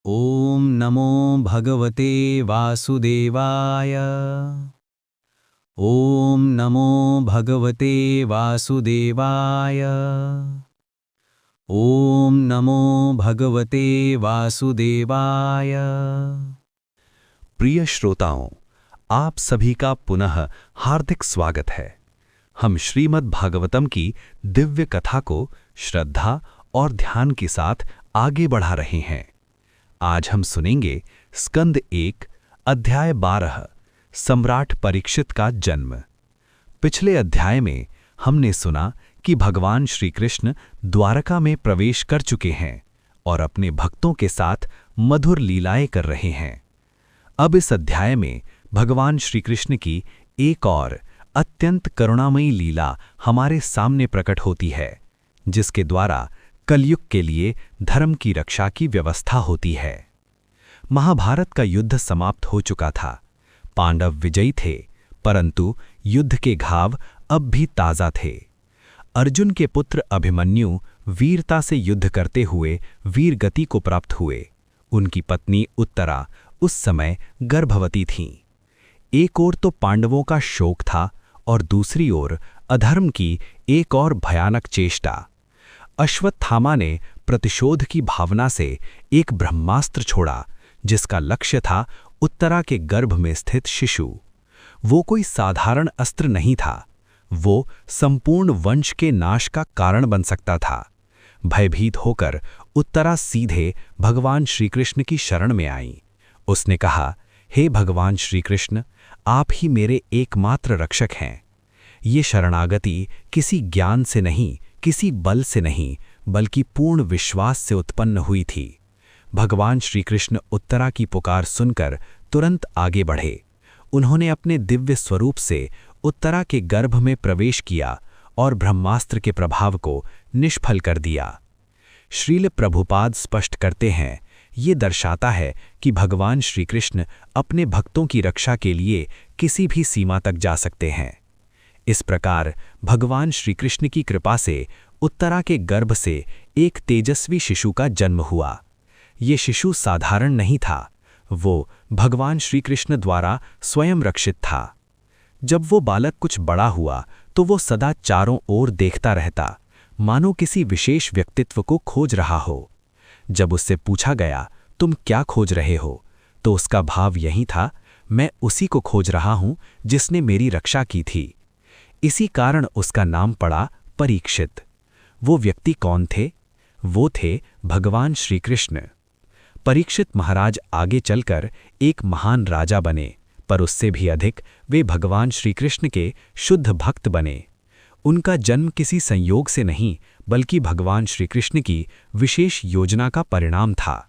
ओम नमो भगवते वासुदेवाय। ओम नमो भगवते वासुदेवाय। ओम नमो भगवते वासुदेवाय। प्रिय श्रोताओं, आप सभी का पुनः हार्दिक स्वागत है। हम श्रीमद् भागवतम की दिव्य कथा को श्रद्धा और ध्यान के साथ आगे बढ़ा रहे हैं। आज हम सुनेंगे स्कंद 1 अध्याय 12 सम्राट परीक्षित का जन्म। पिछले अध्याय में हमने सुना कि भगवान श्री कृष्ण द्वारका में प्रवेश कर चुके हैं और अपने भक्तों के साथ मधुर लीलाएं कर रहे हैं। अब इस अध्याय में भगवान श्री कृष्ण की एक और अत्यंत करुणामयी लीला हमारे सामने प्रकट होती है, जिसके द्वारा कलयुग के लिए धर्म की रक्षा की व्यवस्था होती है। महाभारत का युद्ध समाप्त हो चुका था। पांडव विजयी थे, परंतु युद्ध के घाव अब भी ताज़ा थे। अर्जुन के पुत्र अभिमन्यु वीरता से युद्ध करते हुए वीर गति को प्राप्त हुए। उनकी पत्नी उत्तरा उस समय गर्भवती थीं। एक ओर तो पांडवों का शोक था और दूसरी ओर अधर्म की एक और भयानक चेष्टा। अश्वत्थामा ने प्रतिशोध की भावना से एक ब्रह्मास्त्र छोड़ा, जिसका लक्ष्य था उत्तरा के गर्भ में स्थित शिशु। वो कोई साधारण अस्त्र नहीं था, वो संपूर्ण वंश के नाश का कारण बन सकता था। भयभीत होकर उत्तरा सीधे भगवान श्रीकृष्ण की शरण में आई। उसने कहा, हे भगवान श्रीकृष्ण, आप ही मेरे एकमात्र रक्षक हैं। ये शरणागति किसी ज्ञान से नहीं, किसी बल से नहीं, बल्कि पूर्ण विश्वास से उत्पन्न हुई थी। भगवान श्रीकृष्ण उत्तरा की पुकार सुनकर तुरंत आगे बढ़े। उन्होंने अपने दिव्य स्वरूप से उत्तरा के गर्भ में प्रवेश किया और ब्रह्मास्त्र के प्रभाव को निष्फल कर दिया। श्रील प्रभुपाद स्पष्ट करते हैं, ये दर्शाता है कि भगवान श्रीकृष्ण अपने भक्तों की रक्षा के लिए किसी भी सीमा तक जा सकते हैं। इस प्रकार भगवान श्रीकृष्ण की कृपा से उत्तरा के गर्भ से एक तेजस्वी शिशु का जन्म हुआ। ये शिशु साधारण नहीं था, वो भगवान श्रीकृष्ण द्वारा स्वयं रक्षित था। जब वो बालक कुछ बड़ा हुआ तो वो सदा चारों ओर देखता रहता, मानो किसी विशेष व्यक्तित्व को खोज रहा हो। जब उससे पूछा गया, तुम क्या खोज रहे हो, तो उसका भाव यही था, मैं उसी को खोज रहा हूं जिसने मेरी रक्षा की थी। इसी कारण उसका नाम पड़ा परीक्षित। वो व्यक्ति कौन थे? वो थे भगवान श्रीकृष्ण। परीक्षित महाराज आगे चलकर एक महान राजा बने, पर उससे भी अधिक वे भगवान श्रीकृष्ण के शुद्ध भक्त बने। उनका जन्म किसी संयोग से नहीं, बल्कि भगवान श्रीकृष्ण की विशेष योजना का परिणाम था।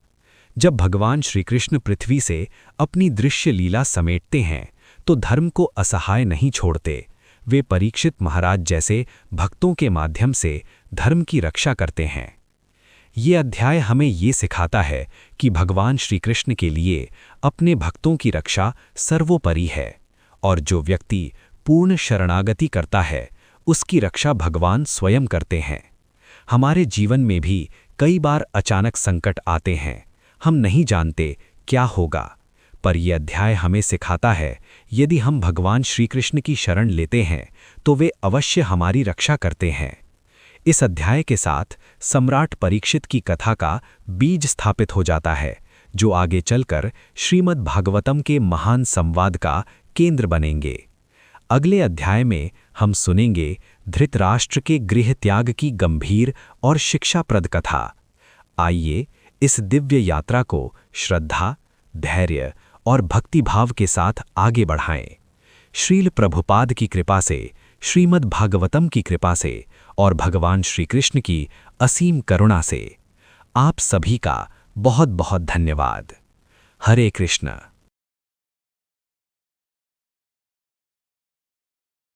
जब भगवान श्रीकृष्ण पृथ्वी से अपनी दृश्य लीला समेटते हैं, तो धर्म को असहाय नहीं छोड़ते। वे परीक्षित महाराज जैसे भक्तों के माध्यम से धर्म की रक्षा करते हैं। ये अध्याय हमें ये सिखाता है कि भगवान श्रीकृष्ण के लिए अपने भक्तों की रक्षा सर्वोपरि है, और जो व्यक्ति पूर्ण शरणागति करता है, उसकी रक्षा भगवान स्वयं करते हैं। हमारे जीवन में भी कई बार अचानक संकट आते हैं, हम नहीं जानते क्या होगा, पर यह अध्याय हमें सिखाता है, यदि हम भगवान श्रीकृष्ण की शरण लेते हैं तो वे अवश्य हमारी रक्षा करते हैं। इस अध्याय के साथ सम्राट परीक्षित की कथा का बीज स्थापित हो जाता है, जो आगे चलकर श्रीमद् भागवतम के महान संवाद का केंद्र बनेंगे। अगले अध्याय में हम सुनेंगे धृतराष्ट्र के गृह त्याग की गंभीर और शिक्षाप्रद कथा। आइए इस दिव्य यात्रा को श्रद्धा, धैर्य और भक्तिभाव के साथ आगे बढ़ाएं। श्रील प्रभुपाद की कृपा से, श्रीमद् भागवतम की कृपा से और भगवान श्रीकृष्ण की असीम करुणा से आप सभी का बहुत बहुत धन्यवाद। हरे कृष्ण।